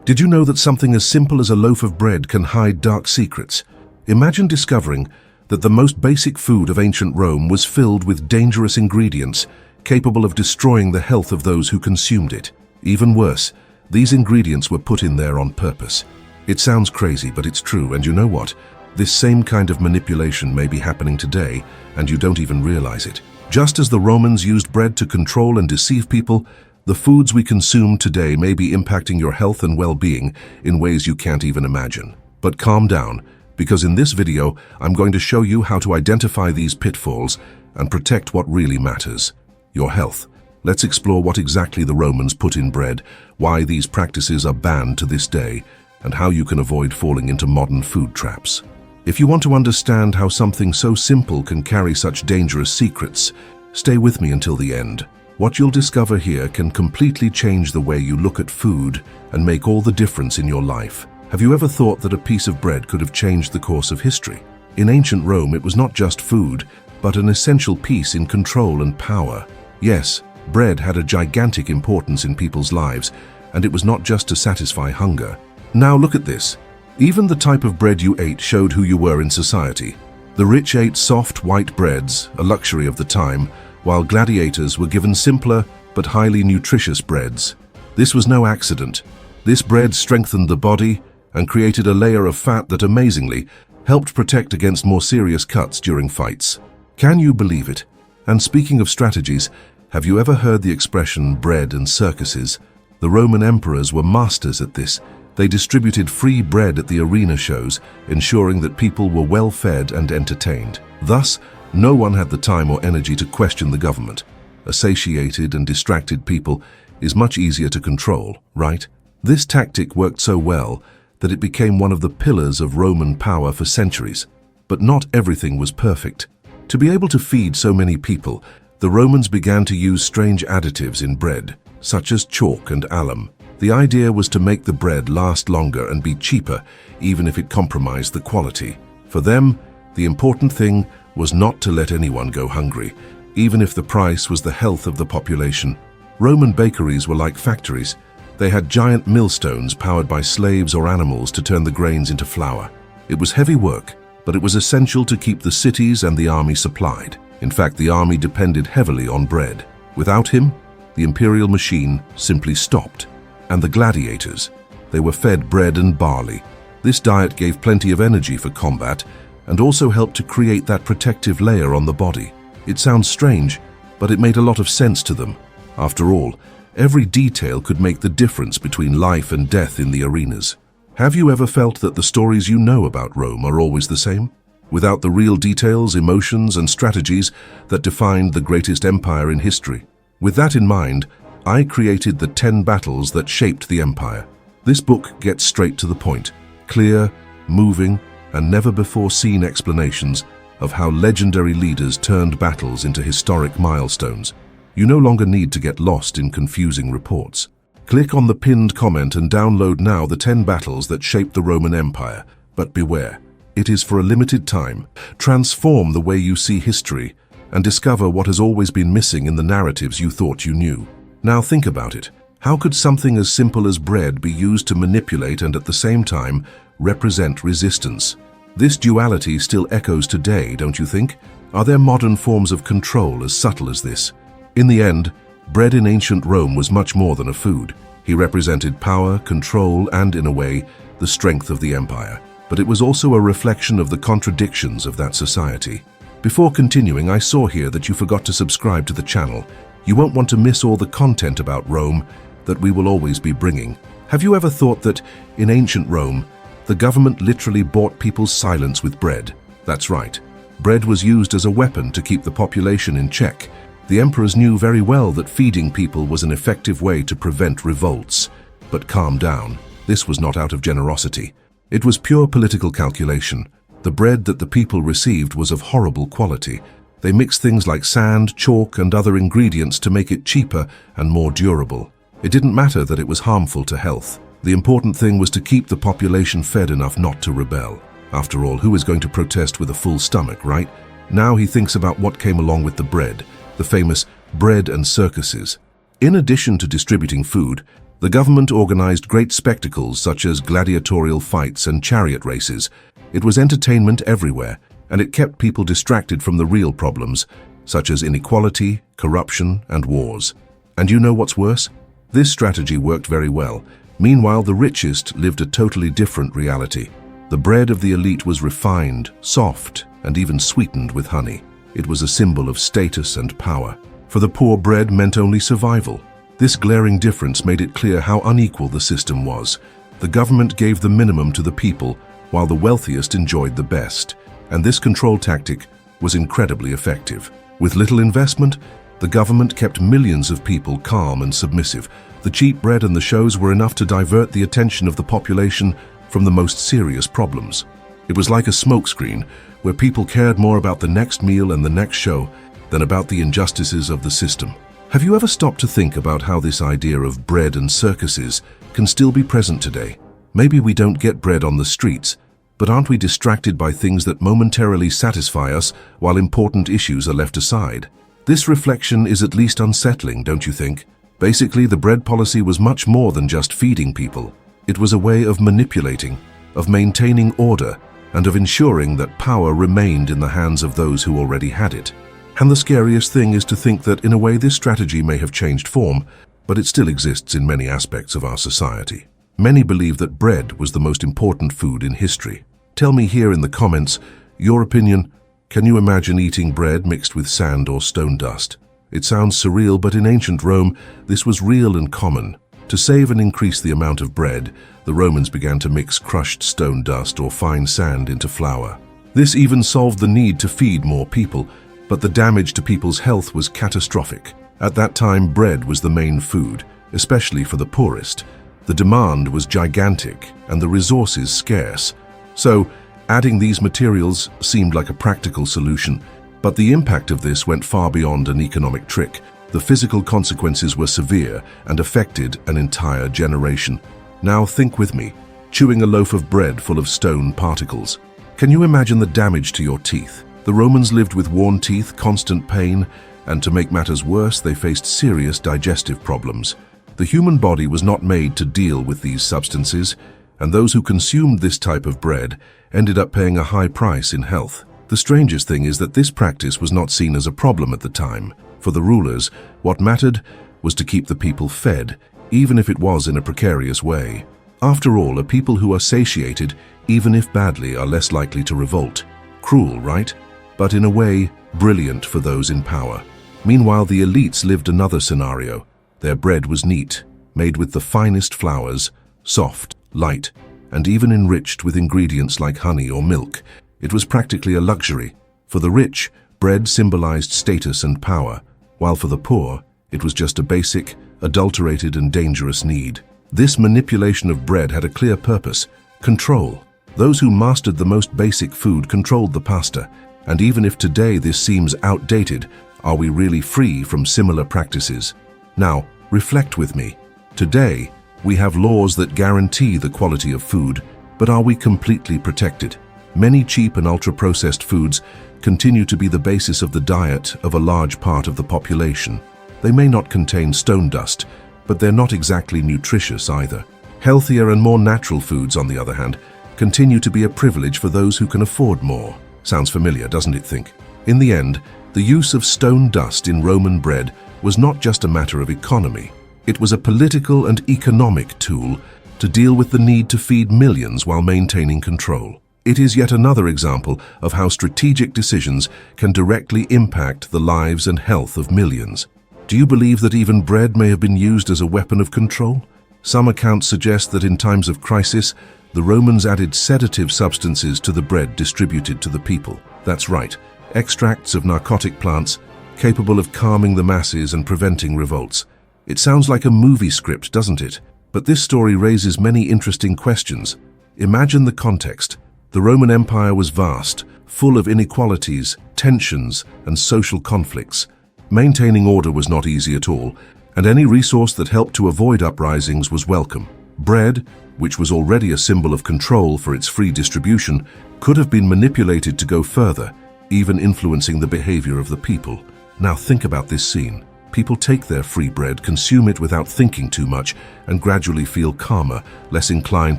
Did you know that something as simple as a loaf of bread can hide dark secrets? Imagine discovering that the most basic food of ancient Rome was filled with dangerous ingredients, capable of destroying the health of those who consumed it. Even worse, these ingredients were put in there on purpose. It sounds crazy, but it's true, and you know what? This same kind of manipulation may be happening today, and you don't even realize it. Just as the Romans used bread to control and deceive people, the foods we consume today may be impacting your health and well-being in ways you can't even imagine. But calm down, because in this video, I'm going to show you how to identify these pitfalls and protect what really matters: your health. Let's explore what exactly the Romans put in bread, why these practices are banned to this day, and how you can avoid falling into modern food traps. If you want to understand how something so simple can carry such dangerous secrets, stay with me until the end. What you'll discover here can completely change the way you look at food and make all the difference in your life. Have you ever thought that a piece of bread could have changed the course of history? In ancient Rome, it was not just food, but an essential piece in control and power. Yes, bread had a gigantic importance in people's lives, and it was not just to satisfy hunger. Now look at this. Even the type of bread you ate showed who you were in society. The rich ate soft, white breads, a luxury of the time, while gladiators were given simpler but highly nutritious breads. This was no accident. This bread strengthened the body and created a layer of fat that amazingly helped protect against more serious cuts during fights. Can you believe it? And speaking of strategies, have you ever heard the expression bread and circuses? The Roman emperors were masters at this. They distributed free bread at the arena shows, ensuring that people were well fed and entertained. Thus, no one had the time or energy to question the government. A satiated and distracted people is much easier to control, right? This tactic worked so well that it became one of the pillars of Roman power for centuries. But not everything was perfect. To be able to feed so many people, the Romans began to use strange additives in bread, such as chalk and alum. The idea was to make the bread last longer and be cheaper, even if it compromised the quality. For them, the important thing was not to let anyone go hungry, even if the price was the health of the population. Roman bakeries were like factories. They had giant millstones powered by slaves or animals to turn the grains into flour. It was heavy work, but it was essential to keep the cities and the army supplied. In fact, the army depended heavily on bread. Without him, the imperial machine simply stopped. And the gladiators, they were fed bread and barley. This diet gave plenty of energy for combat and also helped to create that protective layer on the body. It sounds strange, but it made a lot of sense to them. After all, every detail could make the difference between life and death in the arenas. Have you ever felt that the stories you know about Rome are always the same, without the real details, emotions, and strategies that defined the greatest empire in history? With that in mind, I created the 10 battles that shaped the empire. This book gets straight to the point, clear, moving, and never-before-seen explanations of how legendary leaders turned battles into historic milestones. You no longer need to get lost in confusing reports. Click on the pinned comment and download now the 10 battles that shaped the Roman Empire. But beware, it is for a limited time. Transform the way you see history and discover what has always been missing in the narratives you thought you knew. Now think about it. How could something as simple as bread be used to manipulate and at the same time represent resistance? This duality still echoes today, don't you think? Are there modern forms of control as subtle as this? In the end, bread in ancient Rome was much more than a food. He represented power, control, and, in a way, the strength of the empire. But it was also a reflection of the contradictions of that society. Before continuing, I saw here that you forgot to subscribe to the channel. You won't want to miss all the content about Rome that we will always be bringing. Have you ever thought that, in ancient Rome, the government literally bought people's silence with bread? That's right. Bread was used as a weapon to keep the population in check. The emperors knew very well that feeding people was an effective way to prevent revolts. But calm down. This was not out of generosity. It was pure political calculation. The bread that the people received was of horrible quality. They mixed things like sand, chalk, and other ingredients to make it cheaper and more durable. It didn't matter that it was harmful to health. The important thing was to keep the population fed enough not to rebel. After all, who is going to protest with a full stomach, right? Now he thinks about what came along with the bread, the famous bread and circuses. In addition to distributing food, The government organized great spectacles such as gladiatorial fights and chariot races. It was entertainment everywhere, and it kept people distracted from the real problems, such as inequality, corruption, and wars. And you know what's worse? This strategy worked very well. Meanwhile, the richest lived a totally different reality. The bread of the elite was refined, soft, and even sweetened with honey. It was a symbol of status and power. For the poor, bread meant only survival. This glaring difference made it clear how unequal the system was. The government gave the minimum to the people, while the wealthiest enjoyed the best. And this control tactic was incredibly effective. With little investment, the government kept millions of people calm and submissive. The cheap bread and the shows were enough to divert the attention of the population from the most serious problems. It was like a smokescreen, where people cared more about the next meal and the next show than about the injustices of the system. Have you ever stopped to think about how this idea of bread and circuses can still be present today? Maybe we don't get bread on the streets, but aren't we distracted by things that momentarily satisfy us while important issues are left aside? This reflection is at least unsettling, don't you think? Basically, the bread policy was much more than just feeding people. It was a way of manipulating, of maintaining order, and of ensuring that power remained in the hands of those who already had it. And the scariest thing is to think that in a way this strategy may have changed form, but it still exists in many aspects of our society. Many believe that bread was the most important food in history. Tell me here in the comments your opinion. Can you imagine eating bread mixed with sand or stone dust? It sounds surreal, but in ancient Rome, this was real and common. To save and increase the amount of bread, the Romans began to mix crushed stone dust or fine sand into flour. This even solved the need to feed more people, but the damage to people's health was catastrophic. At that time, bread was the main food, especially for the poorest. The demand was gigantic and the resources scarce. So, adding these materials seemed like a practical solution, but the impact of this went far beyond an economic trick. The physical consequences were severe and affected an entire generation. Now think with me, chewing a loaf of bread full of stone particles. Can you imagine the damage to your teeth? The Romans lived with worn teeth, constant pain, and to make matters worse, they faced serious digestive problems. The human body was not made to deal with these substances, and those who consumed this type of bread ended up paying a high price in health. The strangest thing is that this practice was not seen as a problem at the time. For the rulers, what mattered was to keep the people fed, even if it was in a precarious way. After all, a people who are satiated, even if badly, are less likely to revolt. Cruel, right? But in a way, brilliant for those in power. Meanwhile, the elites lived another scenario. Their bread was neat, made with the finest flours, soft, light, and even enriched with ingredients like honey or milk. It was practically a luxury. For the rich, bread symbolized status and power, while for the poor, it was just a basic, adulterated, and dangerous need. This manipulation of bread had a clear purpose: control. Those who mastered the most basic food controlled the pasta. And even if today this seems outdated, are we really free from similar practices? Now, reflect with me. Today, we have laws that guarantee the quality of food, but are we completely protected? Many cheap and ultra-processed foods continue to be the basis of the diet of a large part of the population. They may not contain stone dust, but they're not exactly nutritious either. Healthier and more natural foods, on the other hand, continue to be a privilege for those who can afford more. Sounds familiar, doesn't it think? In the end, the use of stone dust in Roman bread was not just a matter of economy. It was a political and economic tool to deal with the need to feed millions while maintaining control. It is yet another example of how strategic decisions can directly impact the lives and health of millions. Do you believe that even bread may have been used as a weapon of control? Some accounts suggest that in times of crisis, the Romans added sedative substances to the bread distributed to the people. That's right, extracts of narcotic plants capable of calming the masses and preventing revolts. It sounds like a movie script, doesn't it? But this story raises many interesting questions. Imagine the context. The Roman Empire was vast, full of inequalities, tensions, and social conflicts. Maintaining order was not easy at all, and any resource that helped to avoid uprisings was welcome. Bread, which was already a symbol of control for its free distribution, could have been manipulated to go further, even influencing the behavior of the people. Now think about this scene. People take their free bread, consume it without thinking too much, and gradually feel calmer, less inclined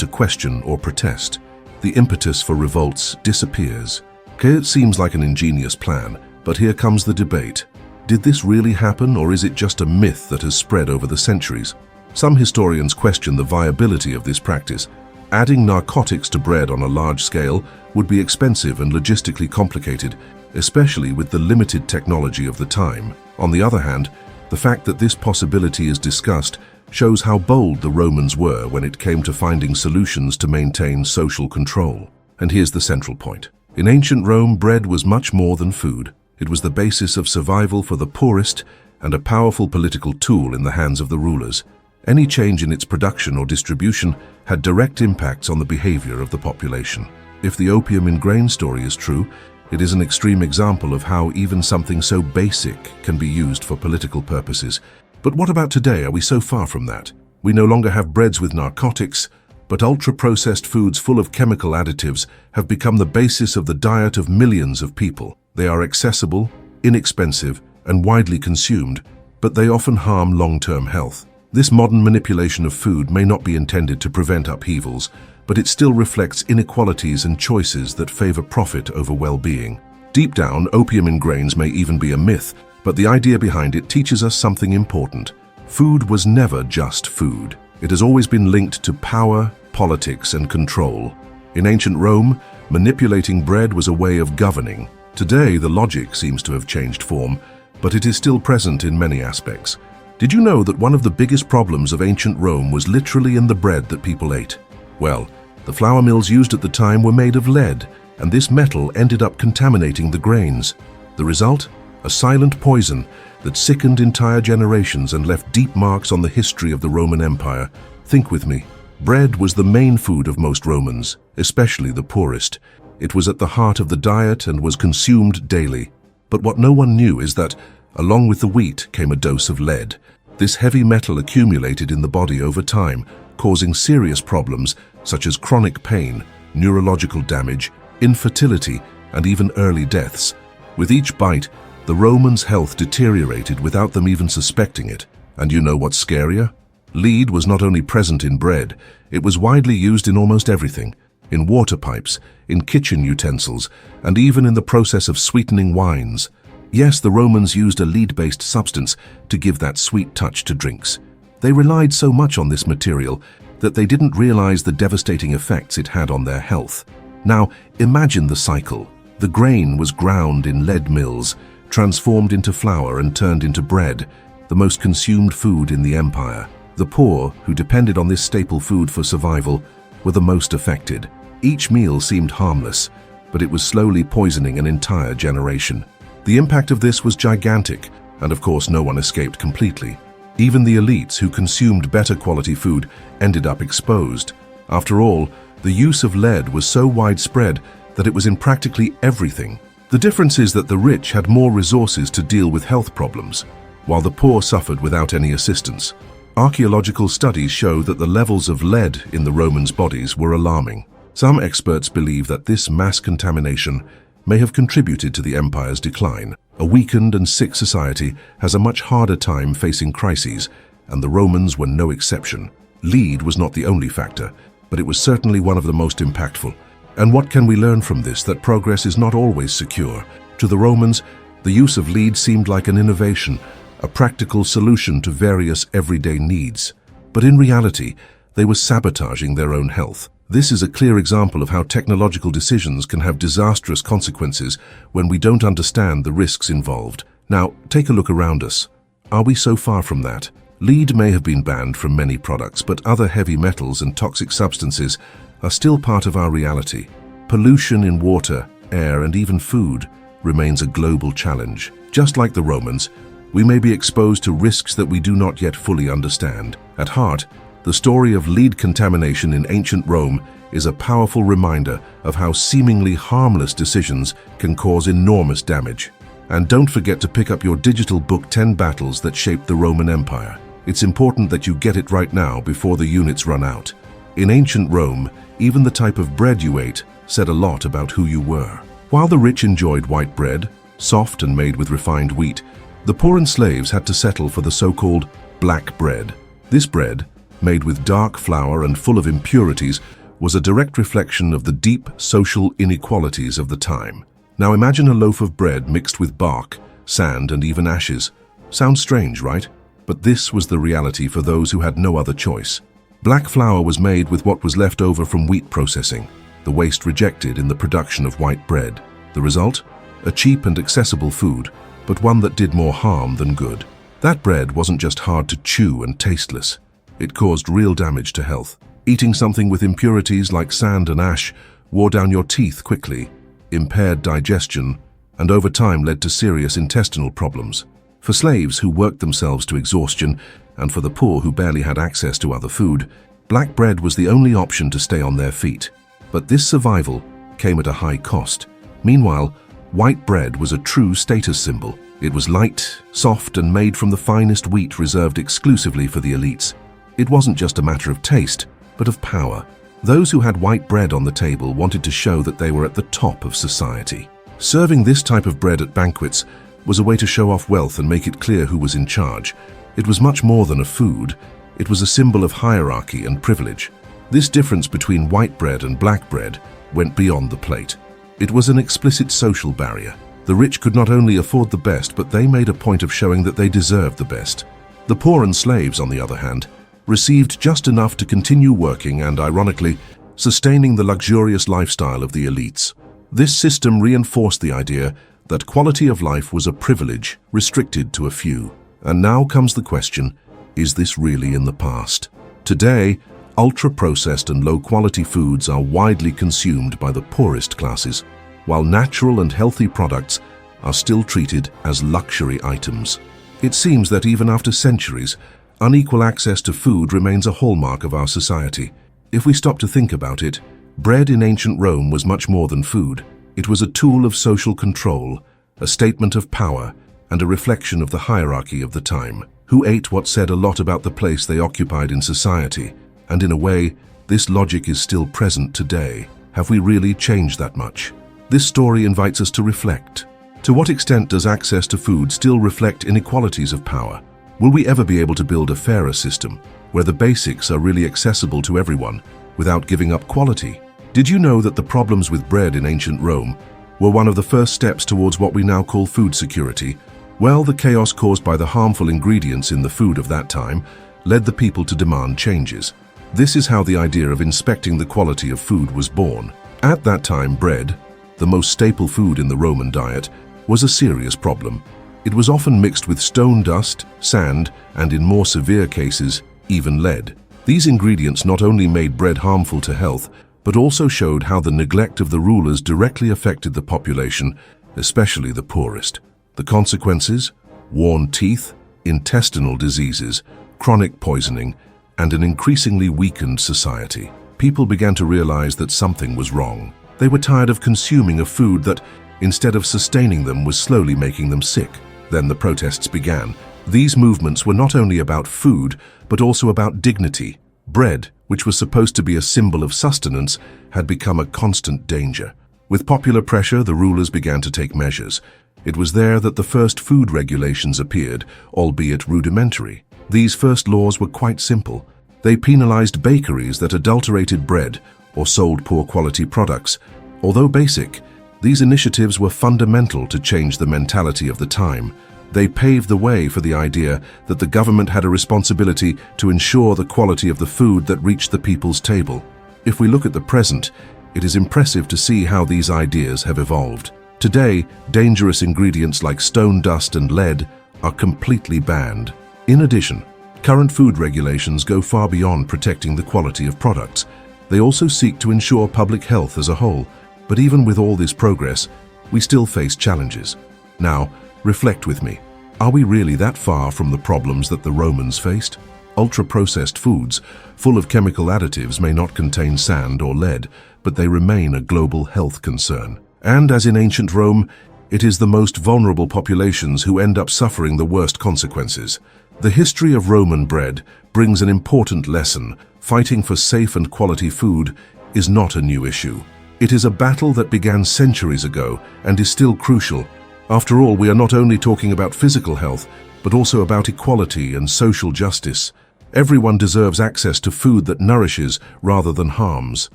to question or protest. The impetus for revolts disappears. Okay, it seems like an ingenious plan, but here comes the debate. Did this really happen, or is it just a myth that has spread over the centuries? Some historians question the viability of this practice. Adding narcotics to bread on a large scale would be expensive and logistically complicated, especially with the limited technology of the time. On the other hand, the fact that this possibility is discussed shows how bold the Romans were when it came to finding solutions to maintain social control. And here's the central point. In ancient Rome, bread was much more than food. It was the basis of survival for the poorest and a powerful political tool in the hands of the rulers. Any change in its production or distribution had direct impacts on the behavior of the population. If the opium in grain story is true, it is an extreme example of how even something so basic can be used for political purposes. But what about today? Are we so far from that? We no longer have breads with narcotics, but ultra-processed foods full of chemical additives have become the basis of the diet of millions of people. They are accessible, inexpensive, and widely consumed, but they often harm long-term health. This modern manipulation of food may not be intended to prevent upheavals, but it still reflects inequalities and choices that favor profit over well-being. Deep down, opium in grains may even be a myth, but the idea behind it teaches us something important. Food was never just food. It has always been linked to power, politics, and control. In ancient Rome, manipulating bread was a way of governing. Today, the logic seems to have changed form, but it is still present in many aspects. Did you know that one of the biggest problems of ancient Rome was literally in the bread that people ate? Well, the flour mills used at the time were made of lead, and this metal ended up contaminating the grains. The result? A silent poison that sickened entire generations and left deep marks on the history of the Roman Empire. Think with me. Bread was the main food of most Romans, especially the poorest. It was at the heart of the diet and was consumed daily. But what no one knew is that, along with the wheat, came a dose of lead. This heavy metal accumulated in the body over time, causing serious problems such as chronic pain, neurological damage, infertility, and even early deaths. With each bite, the Romans' health deteriorated without them even suspecting it. And you know what's scarier? Lead was not only present in bread, it was widely used in almost everything. In water pipes, in kitchen utensils, and even in the process of sweetening wines. Yes, the Romans used a lead-based substance to give that sweet touch to drinks. They relied so much on this material that they didn't realize the devastating effects it had on their health. Now, imagine the cycle. The grain was ground in lead mills, transformed into flour and turned into bread, the most consumed food in the empire. The poor, who depended on this staple food for survival, were the most affected. Each meal seemed harmless, but it was slowly poisoning an entire generation. The impact of this was gigantic, and of course no one escaped completely. Even the elites who consumed better quality food ended up exposed. After all, the use of lead was so widespread that it was in practically everything. The difference is that the rich had more resources to deal with health problems, while the poor suffered without any assistance. Archaeological studies show that the levels of lead in the Romans' bodies were alarming. Some experts believe that this mass contamination may have contributed to the empire's decline. A weakened and sick society has a much harder time facing crises, and the Romans were no exception. Lead was not the only factor, but it was certainly one of the most impactful. And what can we learn from this? That progress is not always secure. To the Romans, the use of lead seemed like an innovation, a practical solution to various everyday needs. But in reality, they were sabotaging their own health. This is a clear example of how technological decisions can have disastrous consequences when we don't understand the risks involved. Now, take a look around us. Are we so far from that? Lead may have been banned from many products, but other heavy metals and toxic substances are still part of our reality. Pollution in water, air, and even food remains a global challenge. Just like the Romans, we may be exposed to risks that we do not yet fully understand. At heart, the story of lead contamination in ancient Rome is a powerful reminder of how seemingly harmless decisions can cause enormous damage. And don't forget to pick up your digital book 10 Battles That Shaped the Roman Empire. It's important that you get it right now before the units run out. In ancient Rome, even the type of bread you ate said a lot about who you were. While the rich enjoyed white bread, soft and made with refined wheat, The poor and slaves had to settle for the so-called black bread. This bread, made with dark flour and full of impurities, was a direct reflection of the deep social inequalities of the time. Now imagine a loaf of bread mixed with bark, sand, and even ashes. Sounds strange, right? But this was the reality for those who had no other choice. Black flour was made with what was left over from wheat processing, the waste rejected in the production of white bread. The result? A cheap and accessible food, but one that did more harm than good. That bread wasn't just hard to chew and tasteless. It caused real damage to health. Eating something with impurities like sand and ash wore down your teeth quickly, impaired digestion, and over time led to serious intestinal problems. For slaves who worked themselves to exhaustion, and for the poor who barely had access to other food, black bread was the only option to stay on their feet. But this survival came at a high cost. Meanwhile, white bread was a true status symbol. It was light, soft, and made from the finest wheat reserved exclusively for the elites. It wasn't just a matter of taste, but of power. Those who had white bread on the table wanted to show that they were at the top of society. Serving this type of bread at banquets was a way to show off wealth and make it clear who was in charge. It was much more than a food. It was a symbol of hierarchy and privilege. This difference between white bread and black bread went beyond the plate. It was an explicit social barrier. The rich could not only afford the best, but they made a point of showing that they deserved the best. The poor and slaves, on the other hand, received just enough to continue working and, ironically, sustaining the luxurious lifestyle of the elites. This system reinforced the idea that quality of life was a privilege restricted to a few. And now comes the question, is this really in the past? Today, ultra-processed and low-quality foods are widely consumed by the poorest classes, while natural and healthy products are still treated as luxury items. It seems that even after centuries, unequal access to food remains a hallmark of our society. If we stop to think about it, bread in ancient Rome was much more than food. It was a tool of social control, a statement of power, and a reflection of the hierarchy of the time. Who ate what said a lot about the place they occupied in society. And in a way, this logic is still present today. Have we really changed that much? This story invites us to reflect. To what extent does access to food still reflect inequalities of power? Will we ever be able to build a fairer system, where the basics are really accessible to everyone, without giving up quality? Did you know that the problems with bread in ancient Rome were one of the first steps towards what we now call food security? Well, the chaos caused by the harmful ingredients in the food of that time led the people to demand changes. This is how the idea of inspecting the quality of food was born. At that time, bread, the most staple food in the Roman diet, was a serious problem. It was often mixed with stone dust, sand, and in more severe cases, even lead. These ingredients not only made bread harmful to health, but also showed how the neglect of the rulers directly affected the population, especially the poorest. The consequences? Worn teeth, intestinal diseases, chronic poisoning, and an increasingly weakened society. People began to realize that something was wrong. They were tired of consuming a food that, instead of sustaining them, was slowly making them sick. Then the protests began. These movements were not only about food, but also about dignity. Bread, which was supposed to be a symbol of sustenance, had become a constant danger. With popular pressure, the rulers began to take measures. It was there that the first food regulations appeared, albeit rudimentary. These first laws were quite simple. They penalized bakeries that adulterated bread or sold poor quality products. Although basic, these initiatives were fundamental to change the mentality of the time. They paved the way for the idea that the government had a responsibility to ensure the quality of the food that reached the people's table. If we look at the present, it is impressive to see how these ideas have evolved. Today, dangerous ingredients like stone dust and lead are completely banned. In addition, current food regulations go far beyond protecting the quality of products. They also seek to ensure public health as a whole. But even with all this progress, we still face challenges. Now, reflect with me. Are we really that far from the problems that the Romans faced? Ultra-processed foods, full of chemical additives, may not contain sand or lead, but they remain a global health concern. And as in ancient Rome, it is the most vulnerable populations who end up suffering the worst consequences. The history of Roman bread brings an important lesson. Fighting for safe and quality food is not a new issue. It is a battle that began centuries ago and is still crucial. After all, we are not only talking about physical health, but also about equality and social justice. Everyone deserves access to food that nourishes rather than harms.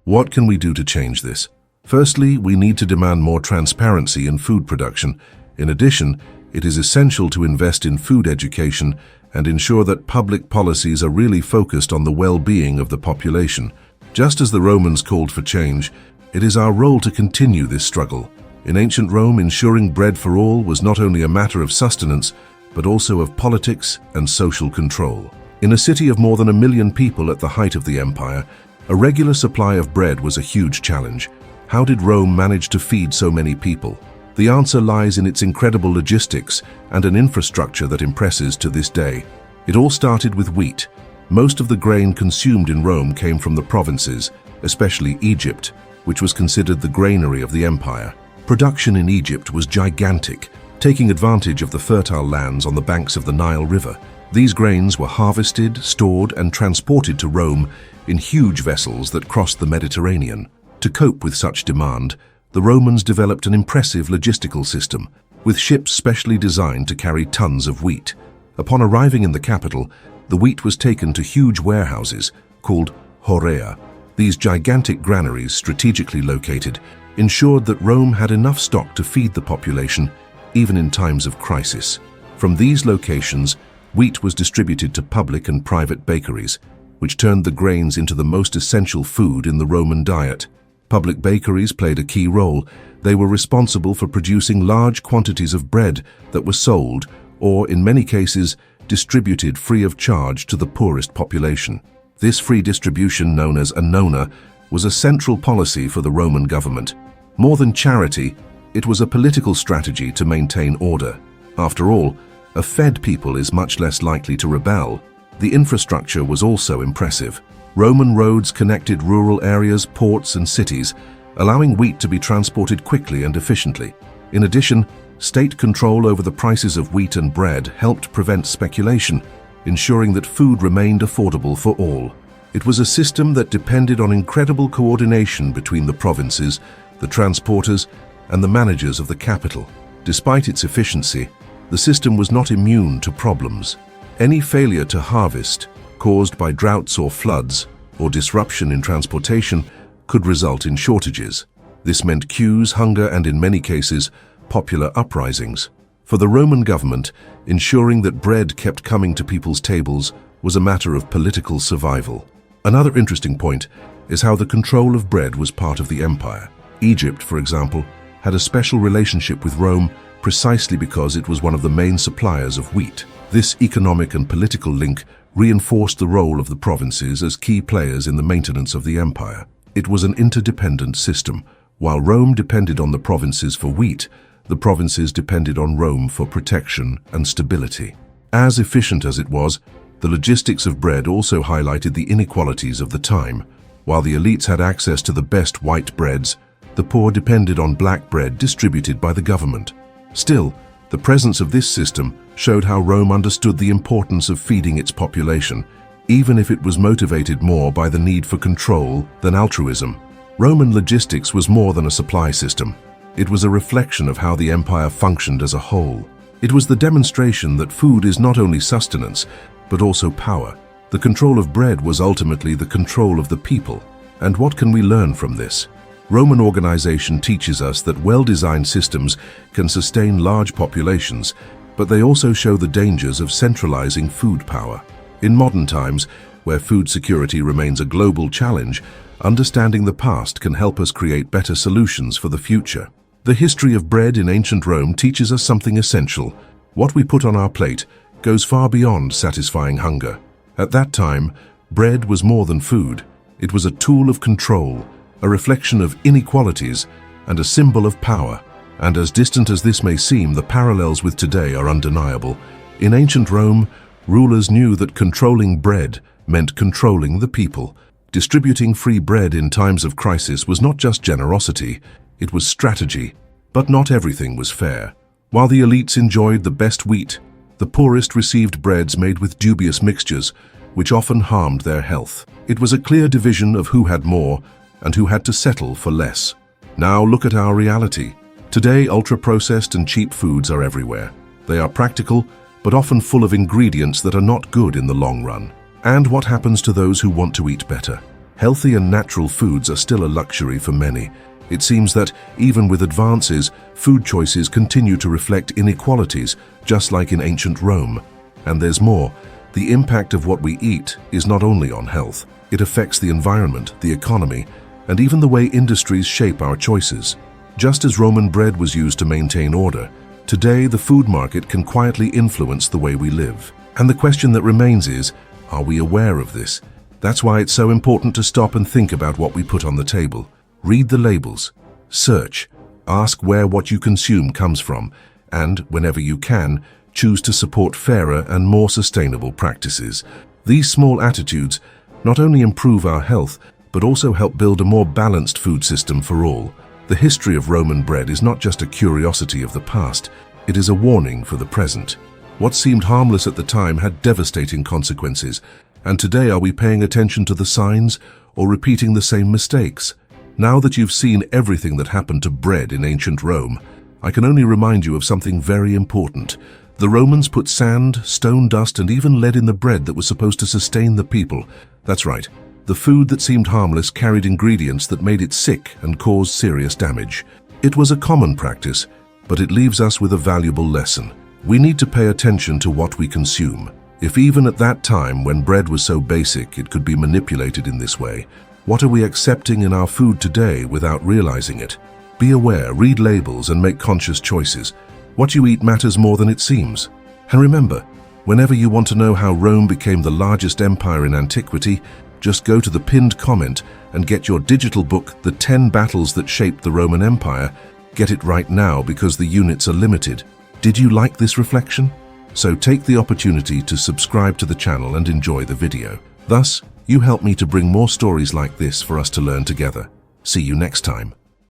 What can we do to change this? Firstly, we need to demand more transparency in food production. In addition, it is essential to invest in food education and ensure that public policies are really focused on the well-being of the population. Just as the Romans called for change, it is our role to continue this struggle. In ancient Rome, ensuring bread for all was not only a matter of sustenance, but also of politics and social control. In a city of more than 1 million people at the height of the empire, a regular supply of bread was a huge challenge. How did Rome manage to feed so many people? The answer lies in its incredible logistics and an infrastructure that impresses to this day. It all started with wheat. Most of the grain consumed in Rome came from the provinces, especially Egypt, which was considered the granary of the empire. Production in Egypt was gigantic, taking advantage of the fertile lands on the banks of the Nile River. These grains were harvested, stored, and transported to Rome in huge vessels that crossed the Mediterranean. To cope with such demand, the Romans developed an impressive logistical system, with ships specially designed to carry tons of wheat. Upon arriving in the capital, the wheat was taken to huge warehouses called horea. These gigantic granaries, strategically located, ensured that Rome had enough stock to feed the population, even in times of crisis. From these locations, wheat was distributed to public and private bakeries, which turned the grains into the most essential food in the Roman diet. Public bakeries played a key role. They were responsible for producing large quantities of bread that were sold, or in many cases, distributed free of charge to the poorest population. This free distribution, known as a nona, was a central policy for the Roman government. More than charity, it was a political strategy to maintain order. After all, a fed people is much less likely to rebel. The infrastructure was also impressive. Roman roads connected rural areas, ports, and cities, allowing wheat to be transported quickly and efficiently. In addition, state control over the prices of wheat and bread helped prevent speculation, ensuring that food remained affordable for all. It was a system that depended on incredible coordination between the provinces, the transporters, and the managers of the capital. Despite its efficiency, the system was not immune to problems. Any failure to harvest, caused by droughts or floods, or disruption in transportation, could result in shortages. This meant queues, hunger, and in many cases, popular uprisings. For the Roman government, ensuring that bread kept coming to people's tables was a matter of political survival. Another interesting point is how the control of bread was part of the empire. Egypt, for example, had a special relationship with Rome precisely because it was one of the main suppliers of wheat. This economic and political link reinforced the role of the provinces as key players in the maintenance of the empire. It was an interdependent system. While Rome depended on the provinces for wheat, the provinces depended on Rome for protection and stability. As efficient as it was, the logistics of bread also highlighted the inequalities of the time. While the elites had access to the best white breads, the poor depended on black bread distributed by the government. Still, the presence of this system showed how Rome understood the importance of feeding its population, even if it was motivated more by the need for control than altruism. Roman logistics was more than a supply system. It was a reflection of how the empire functioned as a whole. It was the demonstration that food is not only sustenance, but also power. The control of bread was ultimately the control of the people. And what can we learn from this? Roman organization teaches us that well-designed systems can sustain large populations, but they also show the dangers of centralizing food power. In modern times, where food security remains a global challenge, understanding the past can help us create better solutions for the future. The history of bread in ancient Rome teaches us something essential. What we put on our plate goes far beyond satisfying hunger. At that time, bread was more than food. It was a tool of control, a reflection of inequalities, and a symbol of power. And as distant as this may seem, the parallels with today are undeniable. In ancient Rome, rulers knew that controlling bread meant controlling the people. Distributing free bread in times of crisis was not just generosity, it was strategy. But not everything was fair. While the elites enjoyed the best wheat, the poorest received breads made with dubious mixtures, which often harmed their health. It was a clear division of who had more and who had to settle for less. Now look at our reality. Today, ultra-processed and cheap foods are everywhere. They are practical, but often full of ingredients that are not good in the long run. And what happens to those who want to eat better? Healthy and natural foods are still a luxury for many. It seems that, even with advances, food choices continue to reflect inequalities, just like in ancient Rome. And there's more. The impact of what we eat is not only on health. It affects the environment, the economy, and even the way industries shape our choices. Just as Roman bread was used to maintain order, today the food market can quietly influence the way we live. And the question that remains is, are we aware of this? That's why it's so important to stop and think about what we put on the table. Read the labels, search, ask where what you consume comes from, and, whenever you can, choose to support fairer and more sustainable practices. These small attitudes not only improve our health, but also help build a more balanced food system for all. The history of Roman bread is not just a curiosity of the past, it is a warning for the present. What seemed harmless at the time had devastating consequences, and today are we paying attention to the signs or repeating the same mistakes? Now that you've seen everything that happened to bread in ancient Rome, I can only remind you of something very important. The Romans put sand, stone dust, and even lead in the bread that was supposed to sustain the people. That's right. The food that seemed harmless carried ingredients that made it sick and caused serious damage. It was a common practice, but it leaves us with a valuable lesson. We need to pay attention to what we consume. If even at that time, when bread was so basic it could be manipulated in this way, what are we accepting in our food today without realizing it? Be aware, read labels, and make conscious choices. What you eat matters more than it seems. And remember, whenever you want to know how Rome became the largest empire in antiquity, just go to the pinned comment and get your digital book, The 10 Battles That Shaped the Roman Empire. Get it right now because the units are limited. Did you like this reflection? So take the opportunity to subscribe to the channel and enjoy the video. Thus, you help me to bring more stories like this for us to learn together. See you next time.